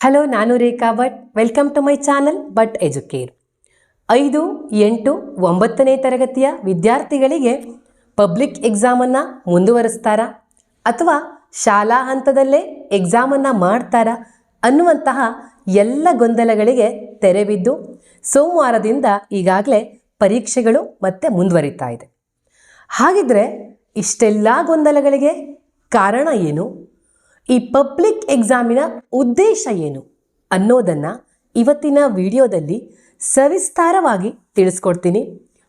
Hello, ನಾನು Rekha Bhat. Welcome to my channel Bhat Educare. 5, 8, 9ನೇ ತರಗತಿಯ ವಿದ್ಯಾರ್ಥಿಗಳಿಗೆ ಪಬ್ಲಿಕ್ ಎಕ್ಸಾಮನ್ನು ಮುಂದುವರಿಸ್ತಾರಾ ಅಥವಾ ಶಾಲಾ ಹಂತದಲ್ಲೇ ಎಕ್ಸಾಮನ್ನು ಮಾಡ್ತಾರಾ ಅನ್ನುವಂತಹ ಎಲ್ಲ ಗೊಂದಲಗಳಿಗೆ ತೆರೆಬಿದ್ದು ಸೋಮವಾರದಿಂದ ಈಗಾಗಲೇ ಪರೀಕ್ಷೆಗಳು ಮತ್ತೆ ಮುಂದುವರಿತಾ ಇದೆ. ಹಾಗಿದ್ರೆ ಇಷ್ಟೆಲ್ಲ ಗೊಂದಲಗಳಿಗೆ ಕಾರಣ ಏನು? ಈ ಪಬ್ಲಿಕ್ ಎಕ್ಸಾಮಿನ ಉದ್ದೇಶ ಏನು ಅನ್ನೋದನ್ನು ಇವತ್ತಿನ ವಿಡಿಯೋದಲ್ಲಿ ಸವಿಸ್ತಾರವಾಗಿ ತಿಳಿಸ್ಕೊಡ್ತೀನಿ.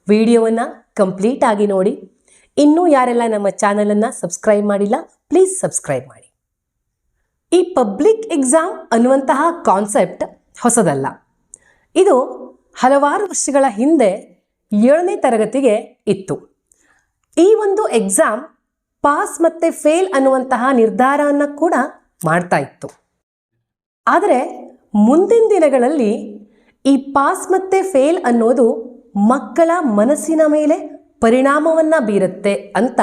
ವಿಡಿಯೋವನ್ನು ಕಂಪ್ಲೀಟ್ ಆಗಿ ನೋಡಿ. ಇನ್ನೂ ಯಾರೆಲ್ಲ ನಮ್ಮ ಚಾನಲನ್ನು ಸಬ್ಸ್ಕ್ರೈಬ್ ಮಾಡಿಲ್ಲ, ಪ್ಲೀಸ್ ಸಬ್ಸ್ಕ್ರೈಬ್ ಮಾಡಿ. ಈ ಪಬ್ಲಿಕ್ ಎಕ್ಸಾಮ್ ಅನ್ನುವಂತಹ ಕಾನ್ಸೆಪ್ಟ್ ಹೊಸದಲ್ಲ. ಇದು ಹಲವಾರು ವರ್ಷಗಳ ಹಿಂದೆ 7ನೇ ತರಗತಿಗೆ ಇತ್ತು. ಈ ಒಂದು ಎಕ್ಸಾಮ್ ಪಾಸ್ ಮತ್ತು ಫೇಲ್ ಅನ್ನುವಂತಹ ನಿರ್ಧಾರವನ್ನು ಕೂಡ ಮಾಡ್ತಾ ಇತ್ತು. ಆದರೆ ಮುಂದಿನ ದಿನಗಳಲ್ಲಿ ಈ ಪಾಸ್ ಮತ್ತು ಫೇಲ್ ಅನ್ನೋದು ಮಕ್ಕಳ ಮನಸ್ಸಿನ ಮೇಲೆ ಪರಿಣಾಮವನ್ನು ಬೀರುತ್ತೆ ಅಂತ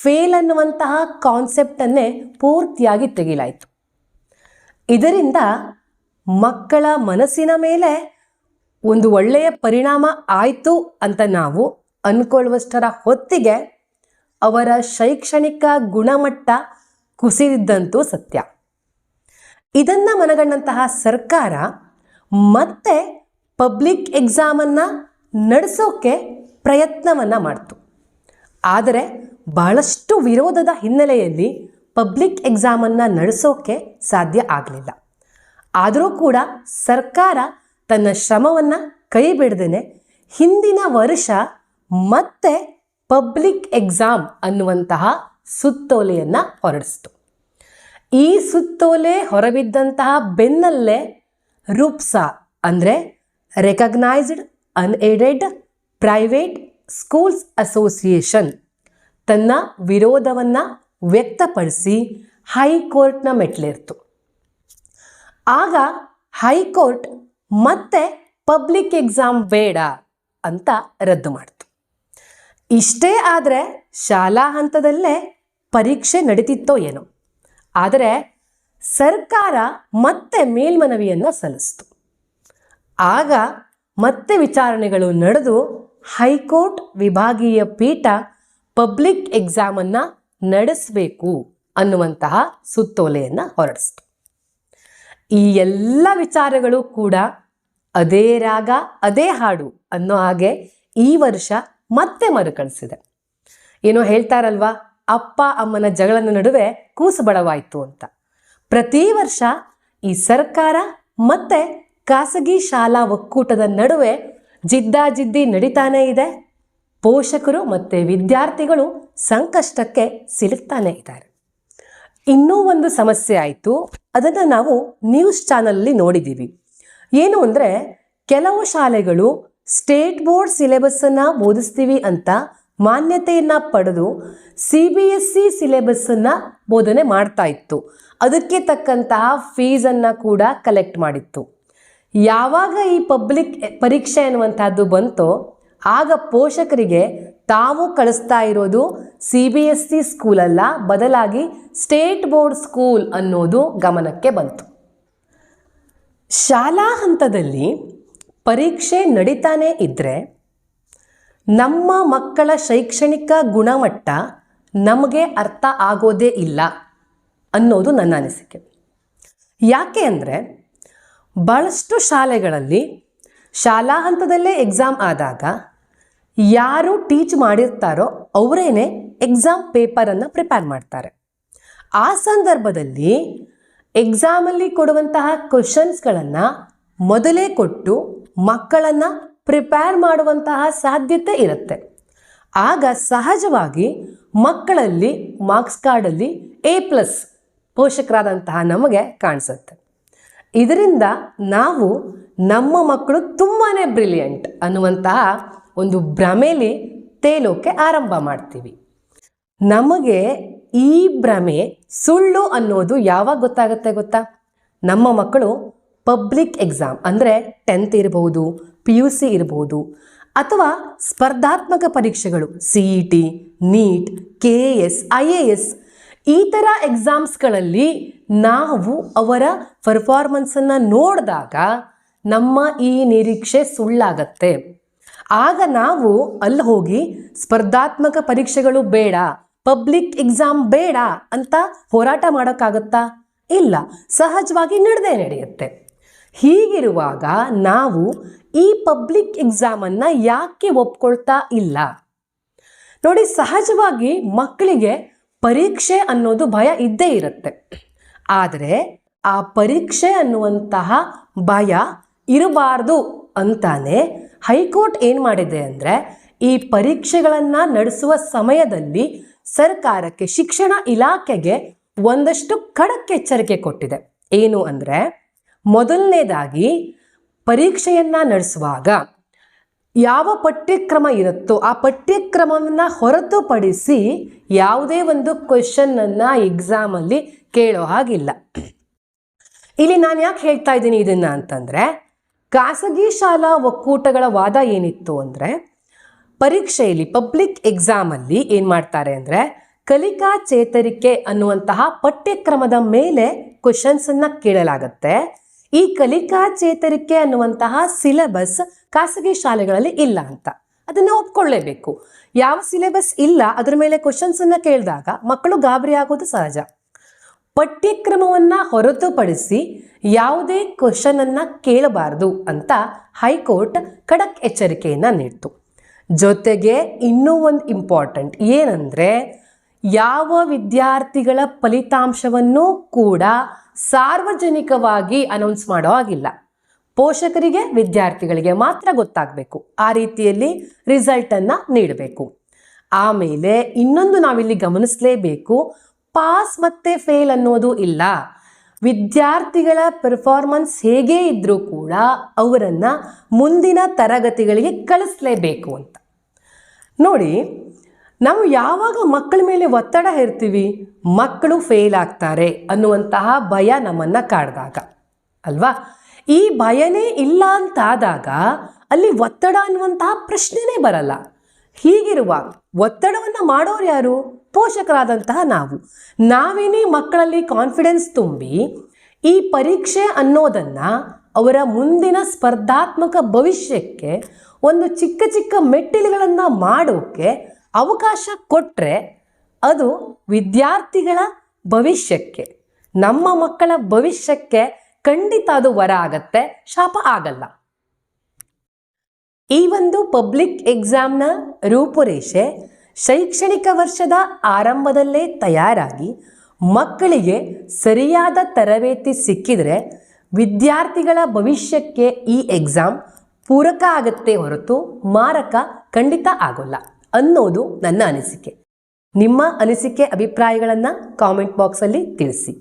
ಫೇಲ್ ಅನ್ನುವಂತಹ ಕಾನ್ಸೆಪ್ಟನ್ನೇ ಪೂರ್ತಿಯಾಗಿ ತೆಗೆಯಲಾಯಿತು. ಇದರಿಂದ ಮಕ್ಕಳ ಮನಸ್ಸಿನ ಮೇಲೆ ಒಂದು ಒಳ್ಳೆಯ ಪರಿಣಾಮ ಆಯಿತು ಅಂತ ನಾವು ಅಂದ್ಕೊಳ್ಳುವಷ್ಟರ ಹೊತ್ತಿಗೆ ಅವರ ಶೈಕ್ಷಣಿಕ ಗುಣಮಟ್ಟ ಕುಸಿದಿದ್ದಂತೂ ಸತ್ಯ. ಇದನ್ನು ಮನಗಂಡಂತಹ ಸರ್ಕಾರ ಮತ್ತೆ ಪಬ್ಲಿಕ್ ಎಕ್ಸಾಮನ್ನು ನಡೆಸೋಕೆ ಪ್ರಯತ್ನವನ್ನು ಮಾಡ್ತು. ಆದರೆ ಬಹಳಷ್ಟು ವಿರೋಧದ ಹಿನ್ನೆಲೆಯಲ್ಲಿ ಪಬ್ಲಿಕ್ ಎಕ್ಸಾಮನ್ನು ನಡೆಸೋಕೆ ಸಾಧ್ಯ ಆಗಲಿಲ್ಲ. ಆದರೂ ಕೂಡ ಸರ್ಕಾರ ತನ್ನ ಶ್ರಮವನ್ನು ಕೈ ಬಿಡದೇನೆ ಹಿಂದಿನ ವರ್ಷ ಮತ್ತೆ ಪಬ್ಲಿಕ್ ಎಕ್ಸಾಮ್ ಅನ್ನುವಂತಹ ಸುತ್ತೋಲೆಯನ್ನು ಹೊರಡಿಸಿತು. ಈ ಸುತ್ತೋಲೆ ಹೊರಬಿದ್ದಂತಹ ಬೆನ್ನಲ್ಲೇ ರೂಪ್ಸಾ ಅಂದರೆ recognised unaided private schools association ತನ್ನ ವಿರೋಧವನ್ನು ವ್ಯಕ್ತಪಡಿಸಿ ಹೈಕೋರ್ಟ್ನ ಮೆಟ್ಲೇರ್ತು. ಆಗ ಹೈಕೋರ್ಟ್ ಮತ್ತೆ ಪಬ್ಲಿಕ್ ಎಕ್ಸಾಮ್ ಬೇಡ ಅಂತ ರದ್ದು ಮಾಡಿತು. ಇಷ್ಟೇ ಆದರೆ ಶಾಲಾ ಹಂತದಲ್ಲೇ ಪರೀಕ್ಷೆ ನಡೀತಿತ್ತೋ ಏನೋ. ಆದರೆ ಸರ್ಕಾರ ಮತ್ತೆ ಮೇಲ್ಮನವಿಯನ್ನು ಸಲ್ಲಿಸಿತು. ಆಗ ಮತ್ತೆ ವಿಚಾರಣೆಗಳು ನಡೆದು ಹೈಕೋರ್ಟ್ ವಿಭಾಗೀಯ ಪೀಠ ಪಬ್ಲಿಕ್ ಎಕ್ಸಾಮನ್ನು ನಡೆಸಬೇಕು ಅನ್ನುವಂತಹ ಸುತ್ತೋಲೆಯನ್ನು ಹೊರಡಿಸಿತು. ಈ ಎಲ್ಲ ವಿಚಾರಗಳು ಕೂಡ ಅದೇ ರಾಗ ಅದೇ ಹಾಡು ಅನ್ನೋ ಹಾಗೆ ಈ ವರ್ಷ ಮತ್ತೆ ಮರುಕಳಿಸಿದೆ. ಏನೋ ಹೇಳ್ತಾರಲ್ವಾ, ಅಪ್ಪ ಅಮ್ಮನ ಜಗಳನ ನಡುವೆ ಕೂಸು ಬಡವಾಯಿತು ಅಂತ. ಪ್ರತಿ ವರ್ಷ ಈ ಸರ್ಕಾರ ಮತ್ತೆ ಖಾಸಗಿ ಶಾಲಾ ಒಕ್ಕೂಟದ ನಡುವೆ ಜಿದ್ದಾಜಿದ್ದಿ ನಡೀತಾನೇ ಇದೆ. ಪೋಷಕರು ಮತ್ತು ವಿದ್ಯಾರ್ಥಿಗಳು ಸಂಕಷ್ಟಕ್ಕೆ ಸಿಲುಕ್ತಾನೆ ಇದ್ದಾರೆ. ಇನ್ನೂ ಒಂದು ಸಮಸ್ಯೆ ಆಯಿತು. ಅದನ್ನು ನಾವು ನ್ಯೂಸ್ ಚಾನಲಲ್ಲಿ ನೋಡಿದ್ದೀವಿ. ಏನು ಅಂದರೆ, ಕೆಲವು ಶಾಲೆಗಳು ಸ್ಟೇಟ್ ಬೋರ್ಡ್ ಸಿಲೆಬಸ್ಸನ್ನು ಬೋಧಿಸ್ತೀವಿ ಅಂತ ಮಾನ್ಯತೆಯನ್ನು ಪಡೆದು CBSE ಸಿಲೆಬಸ್ಸನ್ನು ಬೋಧನೆ ಮಾಡ್ತಾ ಇತ್ತು. ಅದಕ್ಕೆ ತಕ್ಕಂತಹ ಫೀಸನ್ನು ಕೂಡ ಕಲೆಕ್ಟ್ ಮಾಡಿತ್ತು. ಯಾವಾಗ ಈ ಪಬ್ಲಿಕ್ ಪರೀಕ್ಷೆ ಅನ್ನುವಂಥದ್ದು ಬಂತೋ ಆಗ ಪೋಷಕರಿಗೆ ತಾವು ಕಳಿಸ್ತಾ ಇರೋದು CBSE ಸ್ಕೂಲಲ್ಲ, ಬದಲಾಗಿ ಸ್ಟೇಟ್ ಬೋರ್ಡ್ ಸ್ಕೂಲ್ ಅನ್ನೋದು ಗಮನಕ್ಕೆ ಬಂತು. ಶಾಲಾ ಹಂತದಲ್ಲಿ ಪರೀಕ್ಷೆ ನಡೀತಾನೆ ಇದ್ದರೆ ನಮ್ಮ ಮಕ್ಕಳ ಶೈಕ್ಷಣಿಕ ಗುಣಮಟ್ಟ ನಮಗೆ ಅರ್ಥ ಆಗೋದೇ ಇಲ್ಲ ಅನ್ನೋದು ನನ್ನ ಅನಿಸಿಕೆ. ಯಾಕೆ ಅಂದರೆ, ಭಾಳಷ್ಟು ಶಾಲೆಗಳಲ್ಲಿ ಶಾಲಾ ಹಂತದಲ್ಲೇ ಎಕ್ಸಾಮ್ ಆದಾಗ ಯಾರು ಟೀಚ್ ಮಾಡಿರ್ತಾರೋ ಅವರೇನೆ ಎಕ್ಸಾಮ್ ಪೇಪರನ್ನು ಪ್ರಿಪೇರ್ ಮಾಡ್ತಾರೆ. ಆ ಸಂದರ್ಭದಲ್ಲಿ ಎಕ್ಸಾಮಲ್ಲಿ ಕೊಡುವಂತಹ ಕ್ವಶನ್ಸ್ಗಳನ್ನು ಮೊದಲೇ ಕೊಟ್ಟು ಮಕ್ಕಳನ್ನು ಪ್ರಿಪೇರ್ ಮಾಡುವಂತಹ ಸಾಧ್ಯತೆ ಇರುತ್ತೆ. ಆಗ ಸಹಜವಾಗಿ ಮಕ್ಕಳಲ್ಲಿ ಮಾರ್ಕ್ಸ್ ಕಾರ್ಡಲ್ಲಿ A+ ಪೋಷಕರಾದಂತಹ ನಮಗೆ ಕಾಣಿಸುತ್ತೆ. ಇದರಿಂದ ನಾವು ನಮ್ಮ ಮಕ್ಕಳು ತುಂಬಾ ಬ್ರಿಲಿಯಂಟ್ ಅನ್ನುವಂತಹ ಒಂದು ಭ್ರಮೆಯಲ್ಲಿ ತೇಲೋಕೆ ಆರಂಭ ಮಾಡ್ತೀವಿ. ನಮಗೆ ಈ ಭ್ರಮೆ ಸುಳ್ಳು ಅನ್ನೋದು ಯಾವಾಗ ಗೊತ್ತಾಗುತ್ತೆ ಗೊತ್ತಾ? ನಮ್ಮ ಮಕ್ಕಳು ಪಬ್ಲಿಕ್ ಎಕ್ಸಾಮ್ ಅಂದರೆ 10th ಇರ್ಬೋದು, PUC ಇರ್ಬೋದು, ಅಥವಾ ಸ್ಪರ್ಧಾತ್ಮಕ ಪರೀಕ್ಷೆಗಳು CET, NEET, KS, IAS ಈ ಥರ ಎಕ್ಸಾಮ್ಸ್ಗಳಲ್ಲಿ ನಾವು ಅವರ ಪರ್ಫಾರ್ಮೆನ್ಸನ್ನು ನೋಡಿದಾಗ ನಮ್ಮ ಈ ನಿರೀಕ್ಷೆ ಸುಳ್ಳಾಗತ್ತೆ. ಆಗ ನಾವು ಅಲ್ಲಿ ಹೋಗಿ ಸ್ಪರ್ಧಾತ್ಮಕ ಪರೀಕ್ಷೆಗಳು ಬೇಡ, ಪಬ್ಲಿಕ್ ಎಕ್ಸಾಮ್ ಬೇಡ ಅಂತ ಹೋರಾಟ ಮಾಡೋಕ್ಕಾಗತ್ತಾ? ಇಲ್ಲ, ಸಹಜವಾಗಿ ನಡೆಯುತ್ತೆ. ಹೀಗಿರುವಾಗ ನಾವು ಈ ಪಬ್ಲಿಕ್ ಎಕ್ಸಾಮನ್ನು ಯಾಕೆ ಒಪ್ಕೊಳ್ತಾ ಇಲ್ಲ? ನೋಡಿ, ಸಹಜವಾಗಿ ಮಕ್ಕಳಿಗೆ ಪರೀಕ್ಷೆ ಅನ್ನೋದು ಭಯ ಇದ್ದೇ ಇರುತ್ತೆ. ಆದರೆ ಆ ಪರೀಕ್ಷೆ ಅನ್ನುವಂತಹ ಭಯ ಇರಬಾರ್ದು ಅಂತಾನೆ ಹೈಕೋರ್ಟ್ ಏನು ಮಾಡಿದೆ ಅಂದರೆ, ಈ ಪರೀಕ್ಷೆಗಳನ್ನು ನಡೆಸುವ ಸಮಯದಲ್ಲಿ ಸರ್ಕಾರಕ್ಕೆ, ಶಿಕ್ಷಣ ಇಲಾಖೆಗೆ ಒಂದಷ್ಟು ಖಡಕ್ ಎಚ್ಚರಿಕೆ ಕೊಟ್ಟಿದೆ. ಏನು ಅಂದರೆ, ಮೊದಲನೇದಾಗಿ ಪರೀಕ್ಷೆಯನ್ನು ನಡೆಸುವಾಗ ಯಾವ ಪಠ್ಯಕ್ರಮ ಇರುತ್ತೋ ಆ ಪಠ್ಯಕ್ರಮವನ್ನು ಹೊರತುಪಡಿಸಿ ಯಾವುದೇ ಒಂದು ಕ್ವೆಶನ್ನನ್ನು ಎಕ್ಸಾಮಲ್ಲಿ ಕೇಳೋ ಹಾಗಿಲ್ಲ. ಇಲ್ಲಿ ನಾನು ಯಾಕೆ ಹೇಳ್ತಾ ಇದ್ದೀನಿ ಇದನ್ನು ಅಂತಂದರೆ, ಖಾಸಗಿ ಶಾಲಾ ಒಕ್ಕೂಟಗಳ ವಾದ ಏನಿತ್ತು ಅಂದರೆ, ಪರೀಕ್ಷೆಯಲ್ಲಿ ಪಬ್ಲಿಕ್ ಎಕ್ಸಾಮಲ್ಲಿ ಏನು ಮಾಡ್ತಾರೆ ಅಂದರೆ, ಕಲಿಕಾ ಚೇತರಿಕೆ ಅನ್ನುವಂತಹ ಪಠ್ಯಕ್ರಮದ ಮೇಲೆ ಕ್ವೆಶನ್ಸನ್ನು ಕೇಳಲಾಗುತ್ತೆ. ಈ ಕಲಿಕಾ ಚೇತರಿಕೆ ಅನ್ನುವಂತಹ ಸಿಲೆಬಸ್ ಖಾಸಗಿ ಶಾಲೆಗಳಲ್ಲಿ ಇಲ್ಲ ಅಂತ ಅದನ್ನು ಒಪ್ಕೊಳ್ಳೇಬೇಕು. ಯಾವ ಸಿಲೆಬಸ್ ಇಲ್ಲ ಅದರ ಮೇಲೆ ಕ್ವೆಶನ್ಸನ್ನು ಕೇಳಿದಾಗ ಮಕ್ಕಳು ಗಾಬರಿ ಆಗೋದು ಸಹಜ. ಪಠ್ಯಕ್ರಮವನ್ನು ಹೊರತುಪಡಿಸಿ ಯಾವುದೇ ಕ್ವೆಶನನ್ನು ಕೇಳಬಾರ್ದು ಅಂತ ಹೈಕೋರ್ಟ್ ಖಡಕ್ ಎಚ್ಚರಿಕೆಯನ್ನು ನೀಡಿತು. ಜೊತೆಗೆ ಇನ್ನೂ ಒಂದು ಇಂಪಾರ್ಟೆಂಟ್ ಏನಂದರೆ, ಯಾವ ವಿದ್ಯಾರ್ಥಿಗಳ ಫಲಿತಾಂಶವನ್ನು ಕೂಡ ಸಾರ್ವಜನಿಕವಾಗಿ ಅನೌನ್ಸ್ ಮಾಡೋ ಹಾಗಿಲ್ಲ. ಪೋಷಕರಿಗೆ, ವಿದ್ಯಾರ್ಥಿಗಳಿಗೆ ಮಾತ್ರ ಗೊತ್ತಾಗಬೇಕು. ಆ ರೀತಿಯಲ್ಲಿ ರಿಸಲ್ಟನ್ನು ನೀಡಬೇಕು. ಆಮೇಲೆ ಇನ್ನೊಂದು ನಾವಿಲ್ಲಿ ಗಮನಿಸಲೇಬೇಕು, ಪಾಸ್ ಮತ್ತು ಫೇಲ್ ಅನ್ನೋದು ಇಲ್ಲ. ವಿದ್ಯಾರ್ಥಿಗಳ ಪರ್ಫಾರ್ಮೆನ್ಸ್ ಹೇಗೆ ಇದ್ದರೂ ಕೂಡ ಅವರನ್ನು ಮುಂದಿನ ತರಗತಿಗಳಿಗೆ ಕಳಿಸ್ಲೇಬೇಕು ಅಂತ. ನೋಡಿ, ನಾವು ಯಾವಾಗ ಮಕ್ಕಳ ಮೇಲೆ ಒತ್ತಡ ಹೇರ್ತೀವಿ, ಮಕ್ಕಳು ಫೇಲ್ ಆಗ್ತಾರೆ ಅನ್ನುವಂತಹ ಭಯ ನಮ್ಮನ್ನು ಕಾಡಿದಾಗ ಅಲ್ವಾ? ಈ ಭಯನೇ ಇಲ್ಲ ಅಂತಾದಾಗ ಅಲ್ಲಿ ಒತ್ತಡ ಅನ್ನುವಂತಹ ಪ್ರಶ್ನೆನೇ ಬರಲ್ಲ. ಹೀಗಿರುವಾಗ ಒತ್ತಡವನ್ನು ಮಾಡೋರು ಯಾರು? ಪೋಷಕರಾದಂತಹ ನಾವೇನೇ ಮಕ್ಕಳಲ್ಲಿ ಕಾನ್ಫಿಡೆನ್ಸ್ ತುಂಬಿ ಈ ಪರೀಕ್ಷೆ ಅನ್ನೋದನ್ನು ಅವರ ಮುಂದಿನ ಸ್ಪರ್ಧಾತ್ಮಕ ಭವಿಷ್ಯಕ್ಕೆ ಒಂದು ಚಿಕ್ಕ ಚಿಕ್ಕ ಮೆಟ್ಟಿಲುಗಳನ್ನು ಮಾಡೋಕ್ಕೆ ಅವಕಾಶ ಕೊಟ್ಟರೆ ಅದು ವಿದ್ಯಾರ್ಥಿಗಳ ಭವಿಷ್ಯಕ್ಕೆ, ನಮ್ಮ ಮಕ್ಕಳ ಭವಿಷ್ಯಕ್ಕೆ ಖಂಡಿತ ಅದು ವರ ಆಗತ್ತೆ, ಶಾಪ ಆಗಲ್ಲ. ಈ ಒಂದು ಪಬ್ಲಿಕ್ ಎಕ್ಸಾಮ್ನ ರೂಪುರೇಷೆ ಶೈಕ್ಷಣಿಕ ವರ್ಷದ ಆರಂಭದಲ್ಲೇ ತಯಾರಾಗಿ ಮಕ್ಕಳಿಗೆ ಸರಿಯಾದ ತರಬೇತಿ ಸಿಕ್ಕಿದರೆ ವಿದ್ಯಾರ್ಥಿಗಳ ಭವಿಷ್ಯಕ್ಕೆ ಈ ಎಕ್ಸಾಮ್ ಪೂರಕ ಆಗುತ್ತೆ ಹೊರತು ಮಾರಕ ಖಂಡಿತ ಆಗೋಲ್ಲ ಅನ್ನೋದು ನನ್ನ ಅನಿಸಿಕೆ. ನಿಮ್ಮ ಅನಿಸಿಕೆ, ಅಭಿಪ್ರಾಯಗಳನ್ನು ಕಾಮೆಂಟ್ ಬಾಕ್ಸಲ್ಲಿ ತಿಳಿಸಿ.